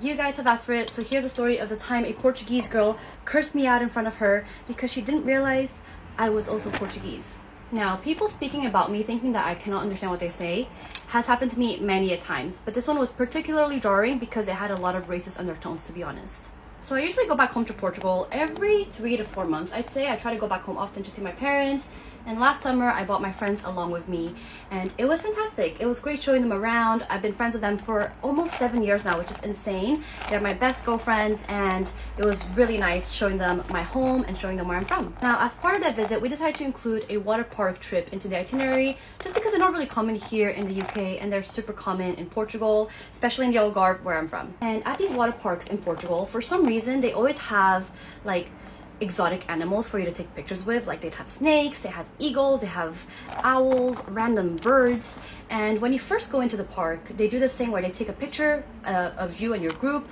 You guys have asked for it, so here's the story of the time a Portuguese girl cursed me out in front of her because she didn't realize I was also Portuguese. Now, people speaking about me thinking that I cannot understand what they say has happened to me many a times, but this one was particularly jarring because it had a lot of racist undertones, to be honest. So I usually go back home to Portugal every 3 to 4 months. I'd say I try to go back home often to see my parents, and last summer I brought my friends along with me, and it was fantastic. It was great showing them around. I've been friends with them for almost 7 years now, which is insane. They're my best girlfriends, and it was really nice showing them my home and showing them where I'm from. Now, as part of that visit, we decided to include a water park trip into the itinerary, just because they're not really common here in the UK, and they're super common in Portugal, especially in the Algarve where I'm from. And at these water parks in Portugal, for some reason, they always have like exotic animals for you to take pictures with. Like, they'd have snakes, they have eagles, they have owls, random birds. And when you first go into the park, they do this thing where they take a picture of you and your group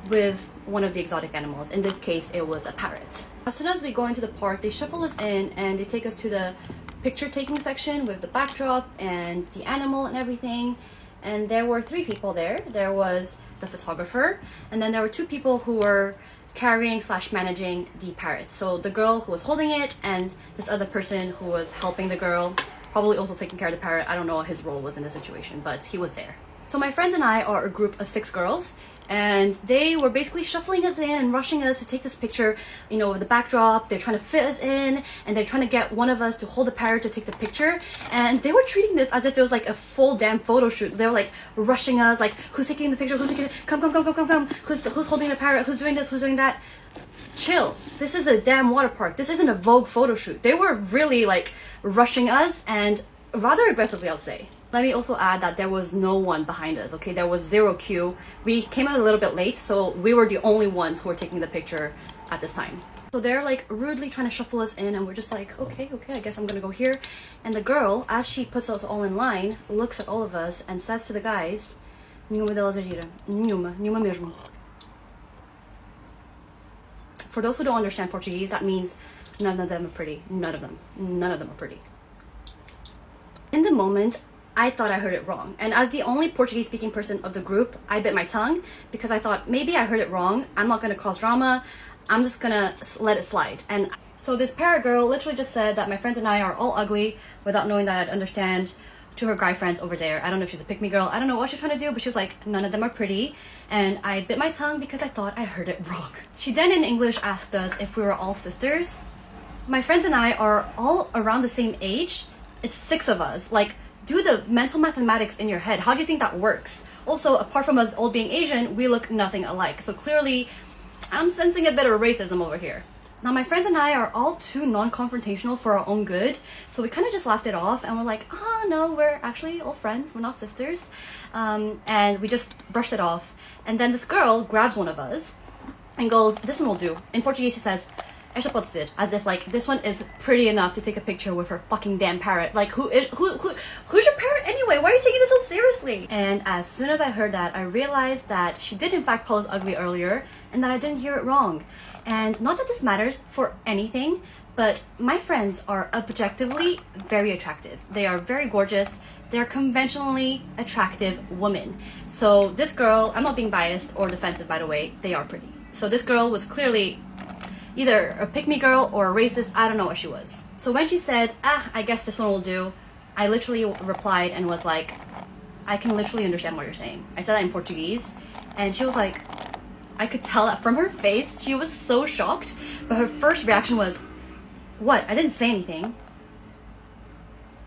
with one of the exotic animals. In this case, it was a parrot. As soon as we go into the park, they shuffle us in and they take us to the picture taking section with the backdrop and the animal and everything. And there were 3 people there. There was the photographer, and then there were 2 people who were carrying / managing the parrot. So the girl who was holding it and this other person who was helping the girl, probably also taking care of the parrot. I don't know what his role was in the situation, but he was there. So my friends and I are a group of 6 girls, and they were basically shuffling us in and rushing us to take this picture, you know, with the backdrop. They're trying to fit us in, and they're trying to get one of us to hold the parrot to take the picture. And they were treating this as if it was like a full damn photo shoot. They were like rushing us, like, who's taking the picture? Who's taking it? Come. Who's holding the parrot? Who's doing this? Who's doing that? Chill. This is a damn water park. This isn't a Vogue photo shoot. They were really like rushing us, and rather aggressively, I'll say. Let me also add that there was no one behind us, okay? There was 0 queue. We came out a little bit late, so we were the only ones who were taking the picture at this time. So they're like rudely trying to shuffle us in, and we're just like, okay, I guess I'm gonna go here. And the girl, as she puts us all in line, looks at all of us and says to the guys, "Nenhuma delas é gira. Nenhuma mesmo." For those who don't understand Portuguese, that means none of them are pretty. None of them are pretty. In the moment, I thought I heard it wrong. And as the only Portuguese speaking person of the group, I bit my tongue because I thought maybe I heard it wrong. I'm not gonna cause drama. I'm just gonna let it slide. And so this parrot girl literally just said that my friends and I are all ugly without knowing that I'd understand, to her guy friends over there. I don't know if she's a pick-me girl. I don't know what she's trying to do, but she was like, none of them are pretty. And I bit my tongue because I thought I heard it wrong. She then in English asked us if we were all sisters. My friends and I are all around the same age. It's 6 of us. Like, do the mental mathematics in your head. How do you think that works? Also, apart from us all being Asian, we look nothing alike. So clearly, I'm sensing a bit of racism over here. Now, my friends and I are all too non-confrontational for our own good. So we kind of just laughed it off and we're like, oh no, we're actually all friends. We're not sisters. And we just brushed it off. And then this girl grabs one of us and goes, this one will do. In Portuguese, she says, esta pode ser, as if like this one is pretty enough to take a picture with her fucking damn parrot. Like, who's your parrot anyway? Why are you taking this so seriously? And as soon as I heard that, I realized that she did in fact call us ugly earlier, and that I didn't hear it wrong. And not that this matters for anything, but my friends are objectively very attractive. They are very gorgeous. They're conventionally attractive women. So this girl, I'm not being biased or defensive, by the way, they are pretty. So this girl was clearly either a pick-me girl or a racist. I don't know what she was. So when she said, I guess this one will do, I literally replied and was like, I can literally understand what you're saying. I said that in Portuguese, and she was like, I could tell that from her face. She was so shocked, but her first reaction was, what? I didn't say anything.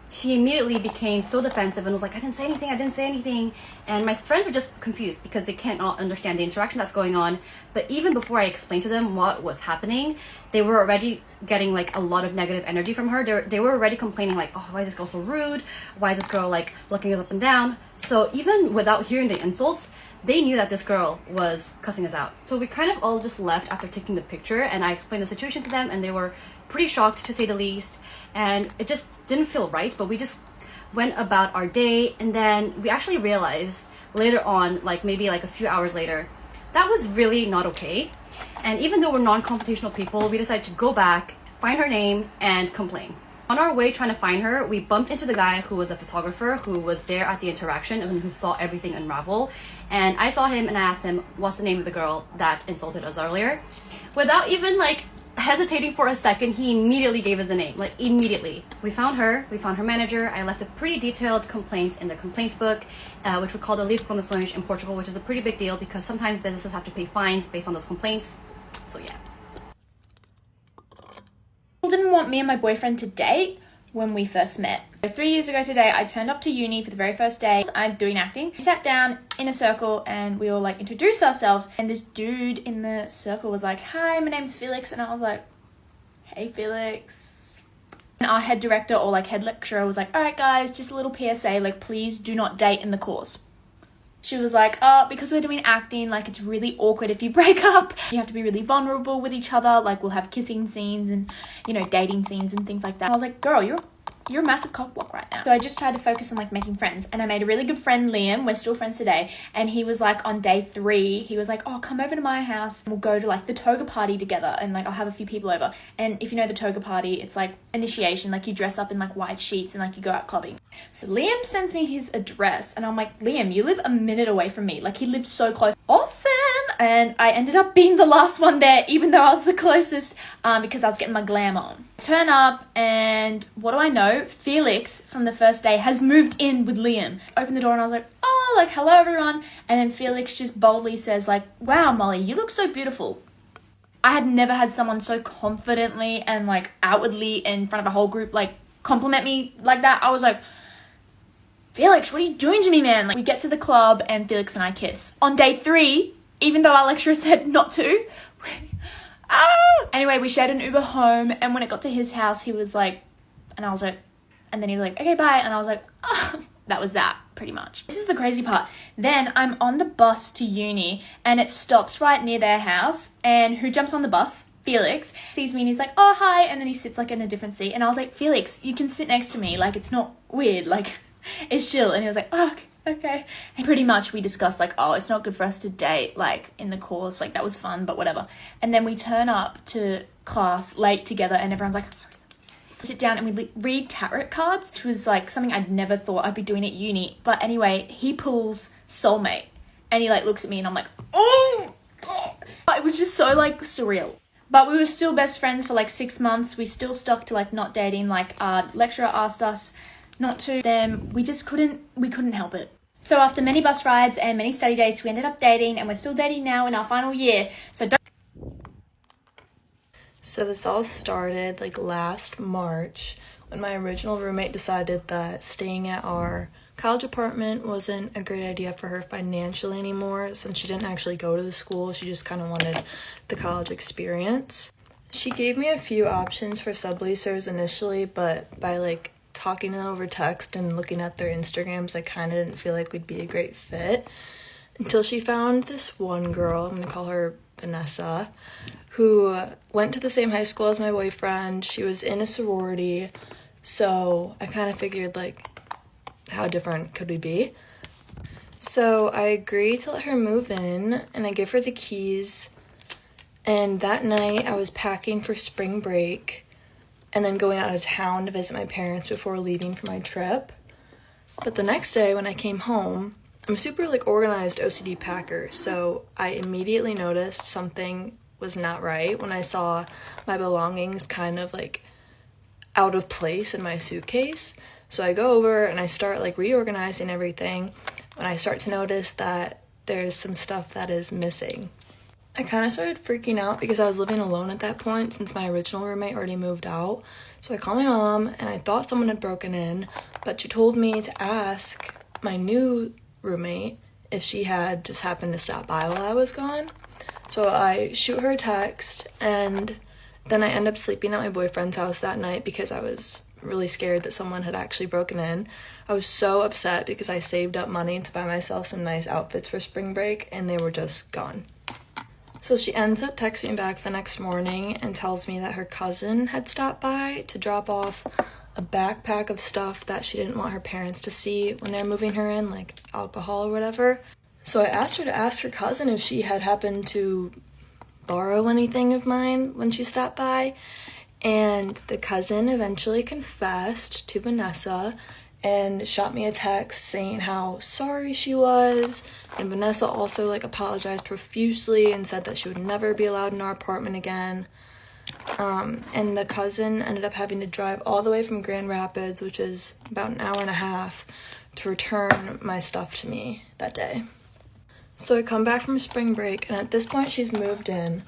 She immediately became so defensive and was like, I didn't say anything. And my friends were just confused because they cannot understand the interaction that's going on. But even before I explained to them what was happening, they were already getting like a lot of negative energy from her. They were already complaining like, oh, why is this girl so rude? Why is this girl like looking us up and down? So even without hearing the insults, they knew that this girl was cussing us out. So we kind of all just left after taking the picture, and I explained the situation to them, and they were pretty shocked, to say the least. And it just didn't feel right, but we just went about our day. And then we actually realized later on, like maybe like a few hours later, that was really not okay. And even though we're non-confrontational people, we decided to go back, find her name, and complain. On our way trying to find her, we bumped into the guy who was a photographer who was there at the interaction and who saw everything unravel. And I saw him and I asked him, what's the name of the girl that insulted us earlier? Without even like hesitating for a second, he immediately gave us a name, like immediately. We found her manager. I left a pretty detailed complaints in the complaints book, which we call the leave reclamações in Portugal, which is a pretty big deal because sometimes businesses have to pay fines based on those complaints. So yeah. Didn't want me and my boyfriend to date when we first met. 3 years ago today, I turned up to uni for the very first day. I'm doing acting. We sat down in a circle and we all like introduced ourselves, and this dude in the circle was like, "Hi, my name's Felix," and I was like, "Hey Felix." And our head director or like head lecturer was like, "All right guys, just a little PSA, like please do not date in the course." She was like, "Oh, because we're doing acting, like it's really awkward if you break up. You have to be really vulnerable with each other. Like we'll have kissing scenes and, you know, dating scenes and things like that." I was like, "Girl, you're a massive cockblock right now." So I just tried to focus on like making friends, and I made a really good friend, Liam. We're still friends today. And he was like, on day 3, he was like, "Oh, come over to my house and we'll go to like the toga party together, and like I'll have a few people over." And if you know the toga party, it's like initiation, like you dress up in like white sheets and like you go out clubbing. So Liam sends me his address and I'm like, "Liam, you live a minute away from me." Like he lives so close. Awesome. And I ended up being the last one there, even though I was the closest, because I was getting my glam on. Turn up, and what do I know? Felix from the first day has moved in with Liam. Opened the door and I was like, "Oh, like hello everyone." And then Felix just boldly says like, "Wow, Molly, you look so beautiful." I had never had someone so confidently and like outwardly in front of a whole group like compliment me like that. I was like, "Felix, what are you doing to me, man?" Like we get to the club and Felix and I kiss. On day 3, even though our lecturer said not to. Anyway, we shared an Uber home, and when it got to his house, he was like, and I was like, and then he was like, "Okay, bye." And I was like, oh. That was that, pretty much. This is the crazy part. Then I'm on the bus to uni, and it stops right near their house, and who jumps on the bus? Felix. Sees me and he's like, "Oh, hi." And then he sits like in a different seat, and I was like, "Felix, you can sit next to me. Like, it's not weird. Like, it's chill." And he was like, "Oh, okay." And pretty much we discussed like, "Oh, it's not good for us to date like in the course. Like that was fun, but whatever." And then we turn up to class late together, and everyone's like, sit down and we read tarot cards, which was like something I'd never thought I'd be doing at uni. But anyway, he pulls soulmate, and he like looks at me and I'm like, "Oh." It was just so like surreal. But we were still best friends for like 6 months. We still stuck to like not dating. Like our lecturer asked us not to, then we just couldn't help it. So after many bus rides and many study dates, we ended up dating, and we're still dating now in our final year. So this all started like last March when my original roommate decided that staying at our college apartment wasn't a great idea for her financially anymore, since she didn't actually go to the school. She just kind of wanted the college experience. She gave me a few options for subleasers initially, but by like talking to them over text and looking at their Instagrams, I kind of didn't feel like we'd be a great fit, until she found this one girl, I'm gonna call her Vanessa, who went to the same high school as my boyfriend. She was in a sorority, so I kind of figured like, how different could we be? So I agreed to let her move in, and I give her the keys, and that night I was packing for spring break and then going out of town to visit my parents before leaving for my trip. But the next day when I came home, I'm super like organized OCD packer, so I immediately noticed something was not right when I saw my belongings kind of like out of place in my suitcase. So I go over and I start like reorganizing everything, when I start to notice that there's some stuff that is missing. I kind of started freaking out because I was living alone at that point since my original roommate already moved out. So I called my mom and I thought someone had broken in, but she told me to ask my new roommate if she had just happened to stop by while I was gone. So I shoot her a text, and then I end up sleeping at my boyfriend's house that night because I was really scared that someone had actually broken in. I was so upset because I saved up money to buy myself some nice outfits for spring break, and they were just gone. So she ends up texting back the next morning and tells me that her cousin had stopped by to drop off a backpack of stuff that she didn't want her parents to see when they're moving her in, like alcohol or whatever. So I asked her to ask her cousin if she had happened to borrow anything of mine when she stopped by, And the cousin eventually confessed to Vanessa and shot me a text saying how sorry she was. And Vanessa also apologized profusely and said that she would never be allowed in our apartment again. And the cousin ended up having to drive all the way from Grand Rapids, which is about an hour and a half, to return my stuff to me that day. So I come back from spring break, and at this point she's moved in.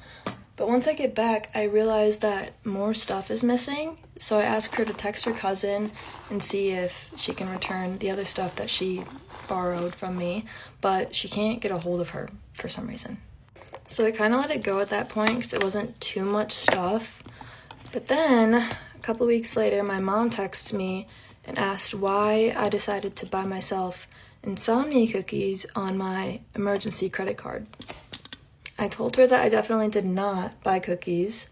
But once I get back, I realize that more stuff is missing. So I ask her to text her cousin and see if she can return the other stuff that she borrowed from me, but she can't get a hold of her for some reason. So I kind of let it go at that point because it wasn't too much stuff. But then, a couple weeks later, my mom texts me and asked why I decided to buy myself insomnia cookies on my emergency credit card. I told her that I definitely did not buy cookies.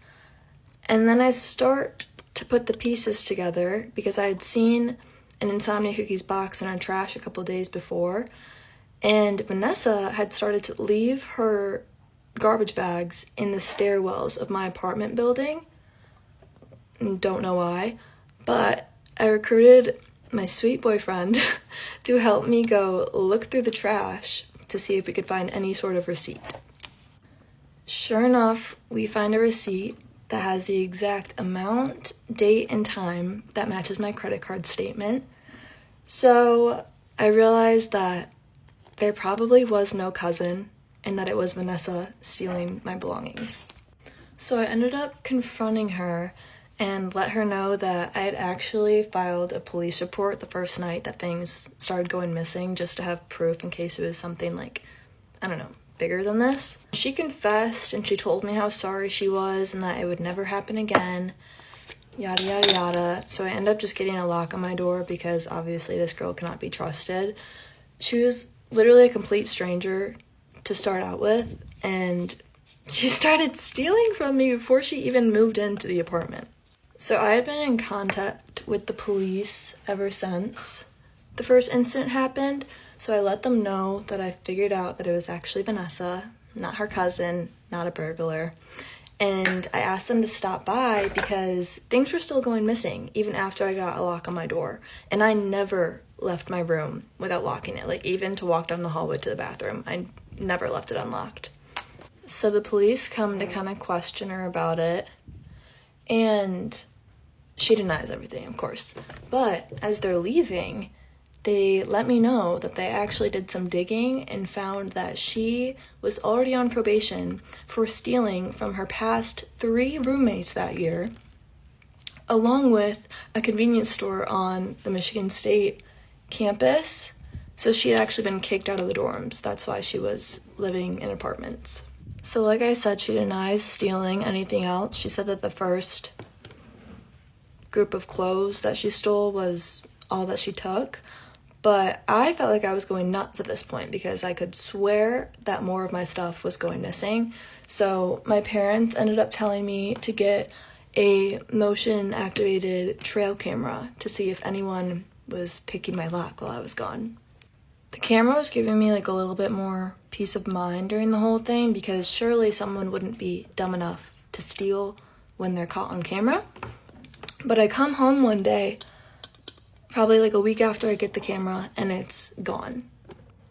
And then I start to put the pieces together because I had seen an insomnia cookies box in our trash a couple days before. And Vanessa had started to leave her garbage bags in the stairwells of my apartment building. Don't know why, but I recruited my sweet boyfriend to help me go look through the trash to see if we could find any sort of receipt. Sure enough, we find a receipt that has the exact amount, date, and time that matches my credit card statement. So I realized that there probably was no cousin and that it was Vanessa stealing my belongings. So I ended up confronting her and let her know that I had actually filed a police report the first night that things started going missing, just to have proof in case it was something bigger than this. She confessed and she told me how sorry she was and that it would never happen again, yada yada yada. So I ended up just getting a lock on my door because obviously this girl cannot be trusted. She was literally a complete stranger to start out with, and she started stealing from me before she even moved into the apartment. So I had been in contact with the police ever since the first incident happened. So I let them know that I figured out that it was actually Vanessa, not her cousin, not a burglar. And I asked them to stop by because things were still going missing even after I got a lock on my door. And I never left my room without locking it. Even to walk down the hallway to the bathroom, I never left it unlocked. So the police come to kind of question her about it. And she denies everything, of course. But as they're leaving, they let me know that they actually did some digging and found that she was already on probation for stealing from her past 3 roommates that year, along with a convenience store on the Michigan State campus. So she had actually been kicked out of the dorms. That's why she was living in apartments. So like I said, she denies stealing anything else. She said that the first group of clothes that she stole was all that she took. But I felt like I was going nuts at this point because I could swear that more of my stuff was going missing. So my parents ended up telling me to get a motion-activated trail camera to see if anyone was picking my lock while I was gone. The camera was giving me a little bit more peace of mind during the whole thing because surely someone wouldn't be dumb enough to steal when they're caught on camera. But I come home one day, probably a week after I get the camera, and it's gone.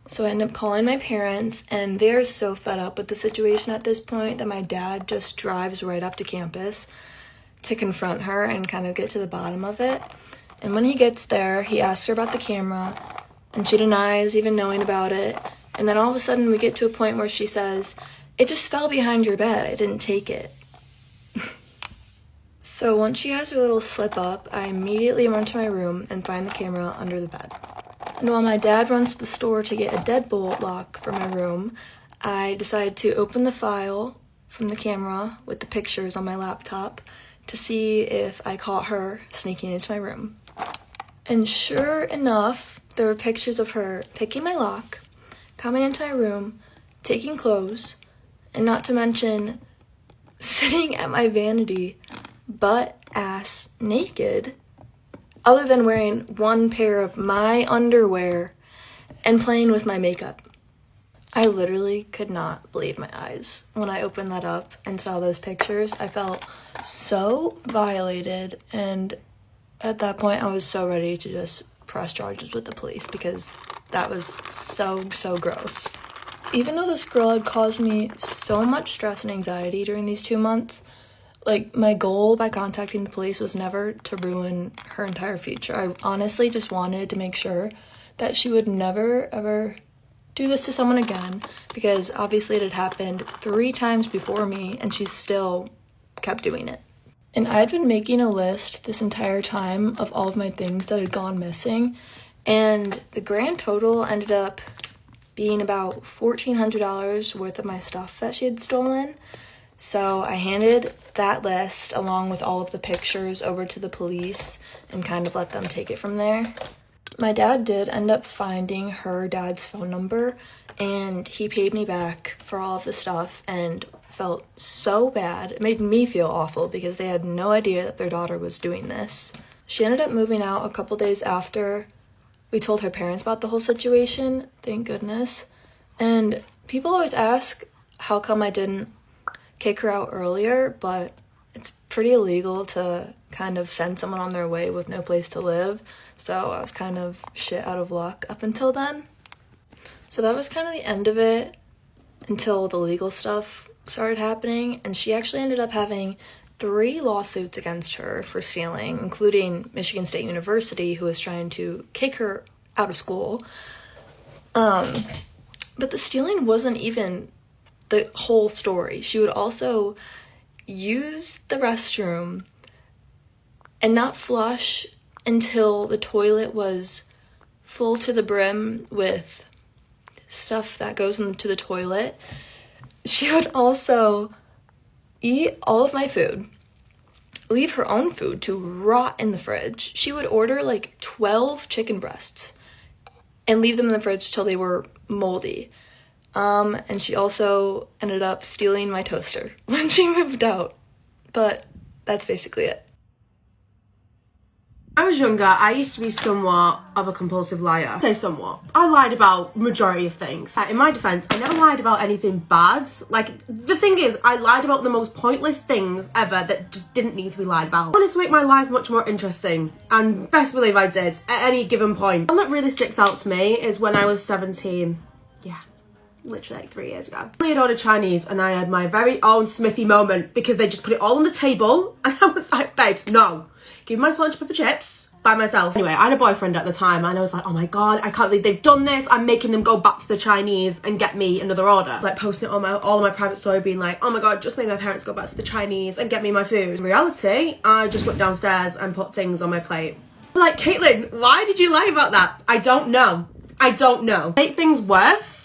So I end up calling my parents, and they're so fed up with the situation at this point that my dad just drives right up to campus to confront her and kind of get to the bottom of it. And when he gets there, he asks her about the camera, and she denies even knowing about it. And then all of a sudden we get to a point where she says, "It just fell behind your bed. I didn't take it." So once she has her little slip up, I immediately run to my room and find the camera under the bed. And while my dad runs to the store to get a deadbolt lock for my room, I decide to open the file from the camera with the pictures on my laptop to see if I caught her sneaking into my room. And sure enough, there were pictures of her picking my lock, coming into my room, taking clothes, and not to mention sitting at my vanity butt-ass naked, other than wearing one pair of my underwear and playing with my makeup. I literally could not believe my eyes. When I opened that up and saw those pictures, I felt so violated, and at that point I was so ready to just press charges with the police because that was so gross. Even though this girl had caused me so much stress and anxiety during these 2 months, like, my goal by contacting the police was never to ruin her entire future. I honestly just wanted to make sure that she would never ever do this to someone again, because obviously it had happened 3 times before me and she still kept doing it. And I had been making a list this entire time of all of my things that had gone missing, and the grand total ended up being about $1,400 worth of my stuff that she had stolen. So I handed that list along with all of the pictures over to the police and kind of let them take it from there. My dad did end up finding her dad's phone number, and he paid me back for all of the stuff and felt so bad. It made me feel awful because they had no idea that their daughter was doing this. She ended up moving out a couple days after we told her parents about the whole situation, thank goodness. And people always ask how come I didn't kick her out earlier, but it's pretty illegal to kind of send someone on their way with no place to live, so I was kind of shit out of luck up until then. So that was kind of the end of it until the legal stuff started happening, and she actually ended up having 3 lawsuits against her for stealing, including Michigan State University, who was trying to kick her out of school. But the stealing wasn't even the whole story. She would also use the restroom and not flush until the toilet was full to the brim with stuff that goes into the toilet. She would also eat all of my food, leave her own food to rot in the fridge. She would order like 12 chicken breasts and leave them in the fridge till they were moldy. And she also ended up stealing my toaster when she moved out. But that's basically it. When I was younger, I used to be somewhat of a compulsive liar. I say somewhat. I lied about majority of things. In my defense, I never lied about anything bad. Like, the thing is, I lied about the most pointless things ever that just didn't need to be lied about. I wanted to make my life much more interesting, and best believe I did at any given point. One that really sticks out to me is when I was 17. Yeah. Literally like 3 years ago. I had ordered Chinese and I had my very own Smithy moment because they just put it all on the table and I was like, babes, no. Give me my salt and pepper chips by myself. Anyway, I had a boyfriend at the time and I was like, oh my god, I can't believe they've done this. I'm making them go back to the Chinese and get me another order. Like posting it on all of my private story being like, oh my god, just made my parents go back to the Chinese and get me my food. In reality, I just went downstairs and put things on my plate. Like, Caitlin, why did you lie about that? I don't know. I don't know. Make things worse.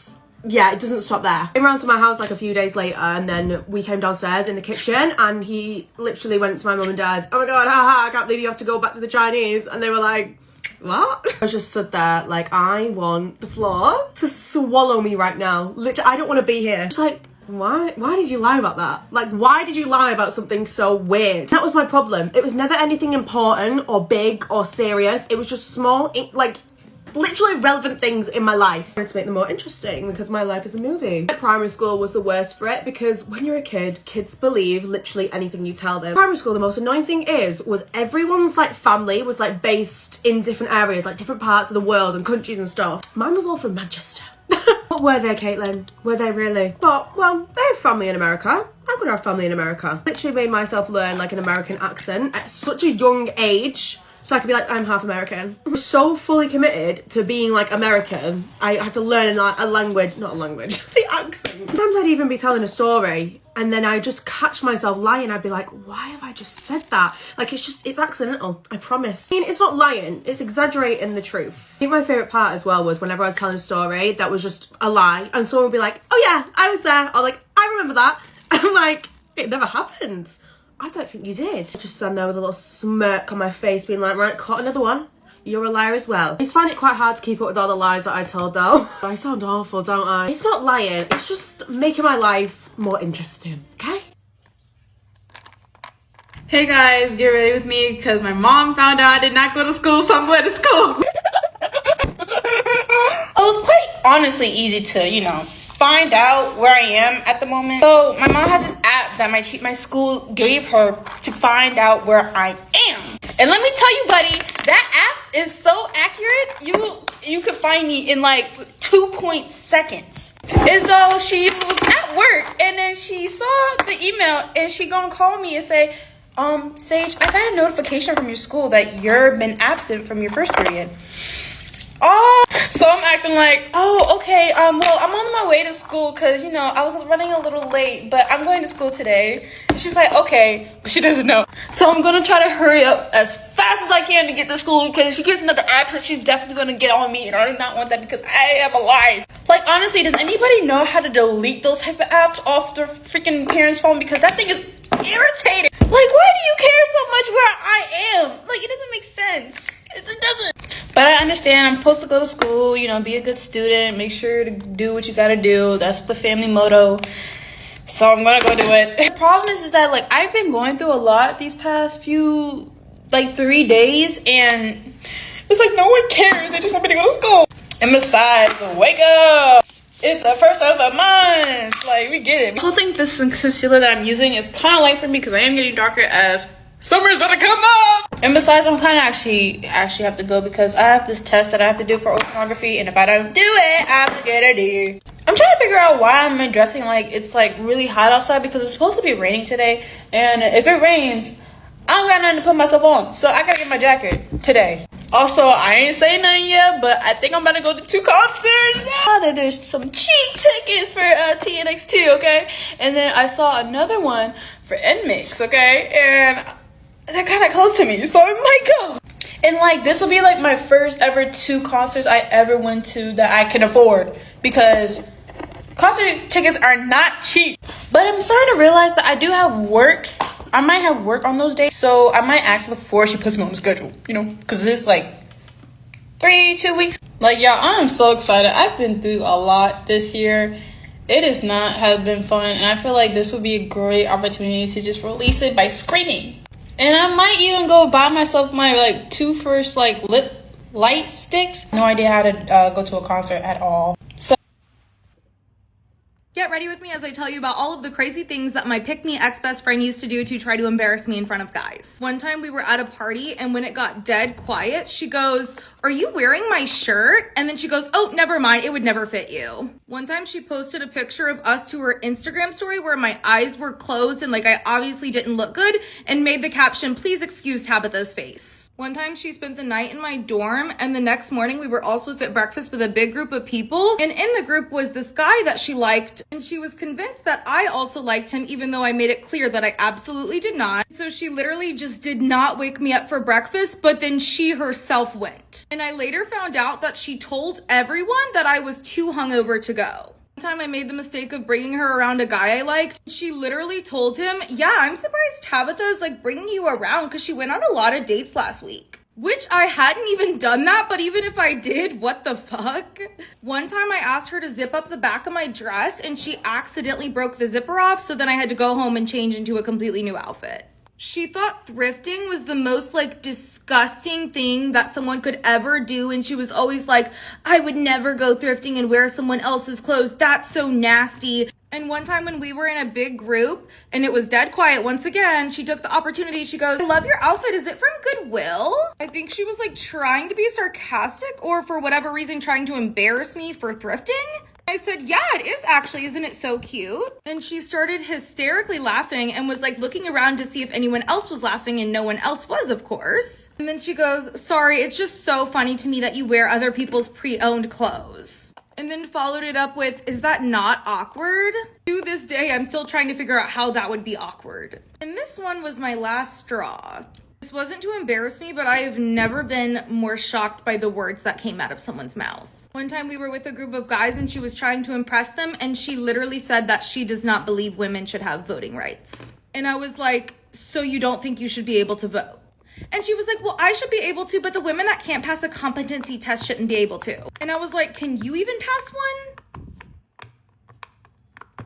Yeah, it doesn't stop there. Came around to my house like a few days later and then we came downstairs in the kitchen and he literally went to my mum and dad, oh my god, haha, I can't believe you have to go back to the Chinese. And they were like, what? I just stood there like, I want the floor to swallow me right now. Literally, I don't want to be here. Just like, why did you lie about that? Like, why did you lie about something so weird? That was my problem. It was never anything important or big or serious. It was just small, like, literally relevant things in my life. I wanted to make them more interesting because my life is a movie. Primary school was the worst for it because when you're a kid, kids believe literally anything you tell them. Primary school, the most annoying thing was everyone's like family was like based in different areas, like different parts of the world and countries and stuff. Mine was all from Manchester. What were they, Caitlin? Were they really? But, well, they have family in America. I'm gonna have family in America. Literally made myself learn like an American accent at such a young age. So I could be like, I'm half American. I was so fully committed to being like American, I had to learn a language, not a language, the accent. Sometimes I'd even be telling a story and then I just catch myself lying. I'd be like, why have I just said that? Like, it's accidental, I promise. I mean, it's not lying, it's exaggerating the truth. I think my favourite part as well was whenever I was telling a story that was just a lie and someone would be like, oh yeah, I was there. Or like, I remember that. And I'm like, it never happened. I don't think you did. I just stand there with a little smirk on my face being like, right, caught another one. You're a liar as well. I just find it quite hard to keep up with all the lies that I told though. I sound awful, don't I? It's not lying, it's just making my life more interesting, okay? Hey guys, get ready with me because my mom found out I did not go to school, so I'm going to school. It was quite honestly easy to, find out where I am at the moment. So my mom has this app that my school gave her to find out where I am. And let me tell you, buddy, that app is so accurate. You could find me in like 2 seconds. And so she was at work, and then she saw the email, and she gonna call me and say, Sage, I got a notification from your school that you've been absent from your first period. Oh, so I'm acting like, oh, okay, well, I'm on my way to school because, you know, I was running a little late, but I'm going to school today. And she's like, okay, but she doesn't know. So I'm going to try to hurry up as fast as I can to get to school, because if she gets another absence, she's definitely going to get on me, and I do not want that because I have a life. Like, honestly, does anybody know how to delete those type of apps off their freaking parents' phone? Because that thing is irritating. Like, why do you care so much where I am? Like, it doesn't make sense. It doesn't. But I understand I'm supposed to go to school, you know, be a good student, make sure to do what you gotta do. That's the family motto. So I'm gonna go do it. The problem is that, like, I've been going through a lot these past few, like, 3 days, and it's like no one cares. They just want me to go to school. And besides, wake up. It's the first of the month. Like, we get it. I also think this concealer that I'm using is kind of light for me because I am getting darker as summer's about to come up. And besides, I'm kind of actually have to go because I have this test that I have to do for oceanography, and if I don't do it, I'm gonna do. I'm trying to figure out why I'm dressing like it's like really hot outside, because it's supposed to be raining today, and if it rains, I don't got nothing to put myself on, so I gotta get my jacket today. Also, I ain't saying nothing yet, but I think I'm about to go to 2 concerts. There's some cheap tickets for TNX2, okay? And then I saw another one for NMIX, okay? And they're kind of close to me, so I might go. And like, this will be like my first ever 2 concerts I ever went to that I can afford, because concert tickets are not cheap. But I'm starting to realize that I do have work. I might have work on those days, so I might ask before she puts me on the schedule, you know, because it's like 2 weeks. Like, y'all, I'm so excited. I've been through a lot this year. It has not have been fun, and I feel like this would be a great opportunity to just release it by screaming. And I might even go buy myself my like 2 first like lip light sticks. No idea how to go to a concert at all. Get ready with me as I tell you about all of the crazy things that my pick-me ex-best friend used to do to try to embarrass me in front of guys. One time we were at a party, and when it got dead quiet, she goes, "Are you wearing my shirt?" And then she goes, "Oh, never mind, it would never fit you." One time she posted a picture of us to her Instagram story where my eyes were closed and like I obviously didn't look good, and made the caption, "Please excuse Tabitha's face." One time she spent the night in my dorm, and the next morning we were all supposed to eat breakfast with a big group of people, and in the group was this guy that she liked, and she was convinced that I also liked him, even though I made it clear that I absolutely did not. So she literally just did not wake me up for breakfast, but then she herself went. And I later found out that she told everyone that I was too hungover to go. One time I made the mistake of bringing her around a guy I liked. She literally told him, "Yeah, I'm surprised Tabitha's like bringing you around because she went on a lot of dates last week." Which I hadn't even done that, but even if I did, what the fuck? One time I asked her to zip up the back of my dress, and she accidentally broke the zipper off, so then I had to go home and change into a completely new outfit. She thought thrifting was the most like disgusting thing that someone could ever do, and she was always like, "I would never go thrifting and wear someone else's clothes. That's so nasty." And one time when we were in a big group and it was dead quiet once again, she took the opportunity. She goes, "I love your outfit. Is it from Goodwill?" I think she was like trying to be sarcastic, or for whatever reason trying to embarrass me for thrifting. I said, "Yeah, it is actually. Isn't it so cute?" And she started hysterically laughing and was like looking around to see if anyone else was laughing, and no one else was, of course. And then she goes, "Sorry, it's just so funny to me that you wear other people's pre-owned clothes." And then followed it up with, "Is that not awkward?" To this day, I'm still trying to figure out how that would be awkward. And this one was my last straw. This wasn't to embarrass me, but I have never been more shocked by the words that came out of someone's mouth. One time we were with a group of guys and she was trying to impress them, and she literally said that she does not believe women should have voting rights. And I was like, "So you don't think you should be able to vote?" And she was like, "Well, I should be able to, but the women that can't pass a competency test shouldn't be able to." And I was like, "Can you even pass one?"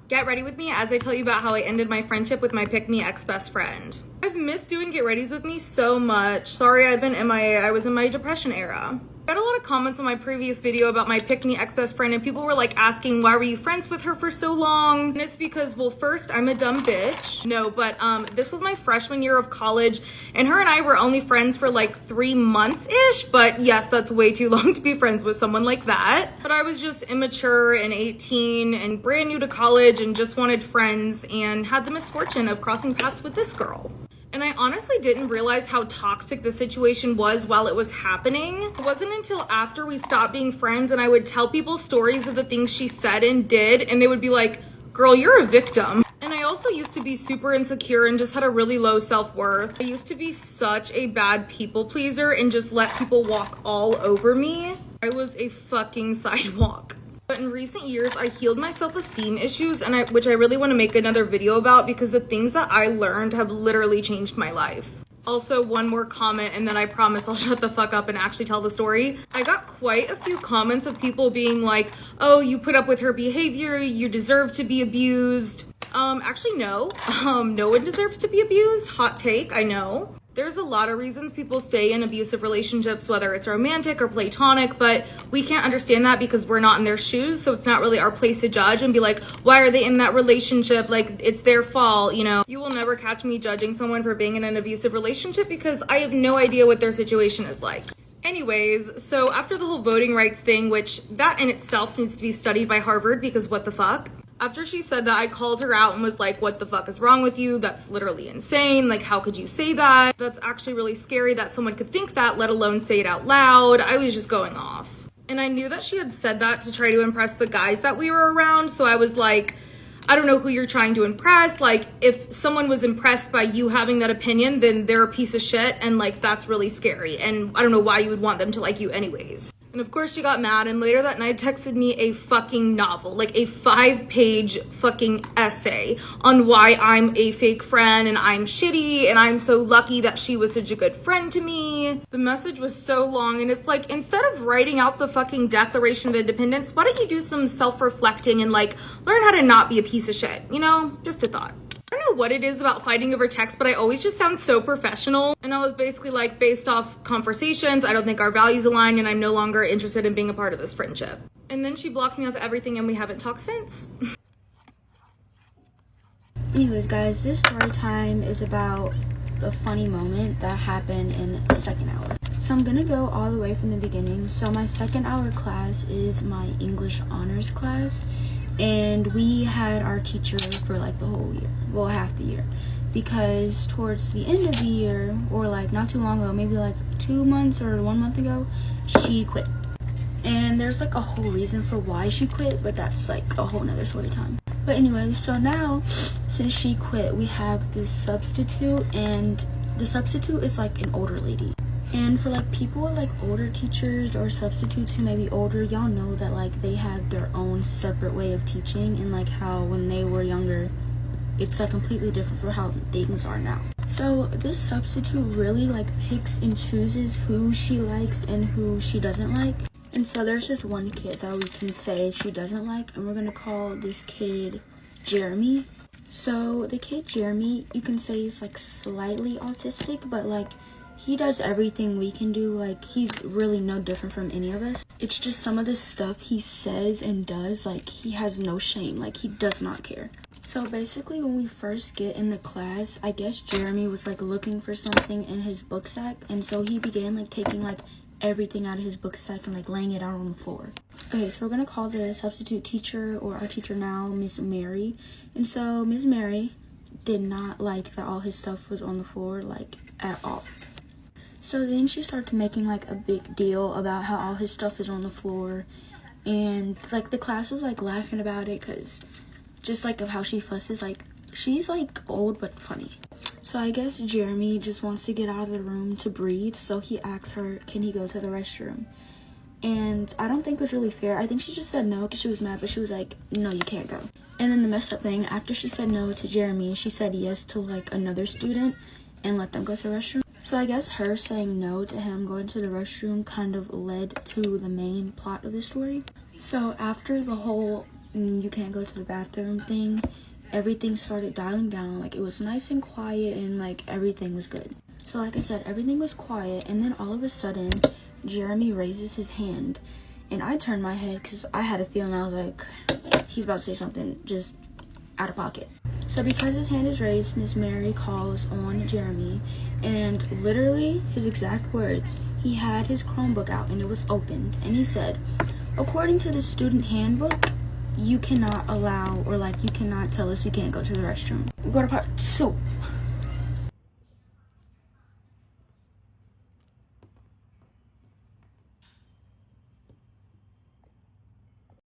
Get ready with me as I tell you about how I ended my friendship with my pick-me ex-best friend. I've missed doing get readies with me so much. Sorry, I've been MIA. I was in my depression era. I got a lot of comments on my previous video about my pick-me ex-best friend, and people were like asking, why were you friends with her for so long? And it's because, well, first, I'm a dumb bitch. No, but this was my freshman year of college, and her and I were only friends for like 3 months-ish, but yes, that's way too long to be friends with someone like that. But I was just immature and 18 and brand new to college and just wanted friends and had the misfortune of crossing paths with this girl. And I honestly didn't realize how toxic the situation was while it was happening. It wasn't until after we stopped being friends and I would tell people stories of the things she said and did, and they would be like, girl, you're a victim. And I also used to be super insecure and just had a really low self-worth. I used to be such a bad people pleaser and just let people walk all over me. I was a fucking sidewalk. But in recent years, I healed my self-esteem issues, which I really want to make another video about because the things that I learned have literally changed my life. Also, one more comment and then I promise I'll shut the fuck up and actually tell the story. I got quite a few comments of people being like, oh, you put up with her behavior, you deserve to be abused. Actually, no. No one deserves to be abused. Hot take, I know. There's a lot of reasons people stay in abusive relationships, whether it's romantic or platonic, but we can't understand that because we're not in their shoes, so it's not really our place to judge and be like, why are they in that relationship? Like, it's their fault, you know? You will never catch me judging someone for being in an abusive relationship because I have no idea what their situation is like. Anyways, so after the whole voting rights thing, which that in itself needs to be studied by Harvard because what the fuck? After she said that, I called her out and was like, what the fuck is wrong with you? That's literally insane. Like, how could you say that? That's actually really scary that someone could think that, let alone say it out loud. I was just going off. And I knew that she had said that to try to impress the guys that we were around. So I was like, I don't know who you're trying to impress. Like, if someone was impressed by you having that opinion, then they're a piece of shit. And like, that's really scary. And I don't know why you would want them to like you anyways. And of course she got mad and later that night texted me a fucking novel, like a 5-page fucking essay on why I'm a fake friend and I'm shitty and I'm so lucky that she was such a good friend to me. The message was so long and it's like, instead of writing out the fucking Declaration of Independence, why don't you do some self-reflecting and like learn how to not be a piece of shit, you know? Just a thought. I don't know what it is about fighting over text, but I always just sound so professional. And I was basically like, based off conversations, I don't think our values align and I'm no longer interested in being a part of this friendship. And then she blocked me off everything and we haven't talked since. Anyways, guys, this story time is about a funny moment that happened in the second hour. So I'm gonna go all the way from the beginning. So my second hour class is my English honors class. And we had our teacher for like the whole year, well, half the year, because towards the end of the year, or like not too long ago, maybe like 2 months or 1 month ago, she quit. And there's like a whole reason for why she quit, but that's like a whole nother story time. But anyway, so now since she quit, we have this substitute, and the substitute is like an older lady. And for like people with like older teachers or substitutes who may be older, y'all know that like they have their own separate way of teaching, and like how when they were younger it's like completely different for how things are now. So this substitute really like picks and chooses who she likes and who she doesn't like. And so there's just one kid that we can say she doesn't like, and we're gonna call this kid Jeremy. So the kid Jeremy, you can say he's like slightly autistic, but like he does everything we can do. Like, he's really no different from any of us. It's just some of the stuff he says and does, like, he has no shame. Like, he does not care. So basically, when we first get in the class, I guess Jeremy was like looking for something in his book sack, and so he began like taking like everything out of his book sack and like laying it out on the floor. Okay, so we're gonna call the substitute teacher, or our teacher now, Miss Mary. And so Miss Mary did not like that all his stuff was on the floor, like, at all. So then she started making like a big deal about how all his stuff is on the floor, and like the class was like laughing about it because just like of how she fusses. Like, she's like old but funny. So I guess Jeremy just wants to get out of the room to breathe, so he asks her, can he go to the restroom? And I don't think it was really fair. I think she just said no because she was mad, but she was like, no, you can't go. And then the messed up thing, after she said no to Jeremy, she said yes to like another student and let them go to the restroom. So I guess her saying no to him going to the restroom kind of led to the main plot of the story. So after the whole you can't go to the bathroom thing, everything started dialing down. Like, it was nice and quiet and like everything was good. So like I said, everything was quiet, and then all of a sudden Jeremy raises his hand, and I turned my head because I had a feeling. I was like, he's about to say something just out of pocket. So because his hand is raised, Miss Mary calls on Jeremy, and literally his exact words, he had his Chromebook out and it was opened, and he said, according to the student handbook, you cannot allow, or like, you cannot tell us we can't go to the restroom. Go to part 2.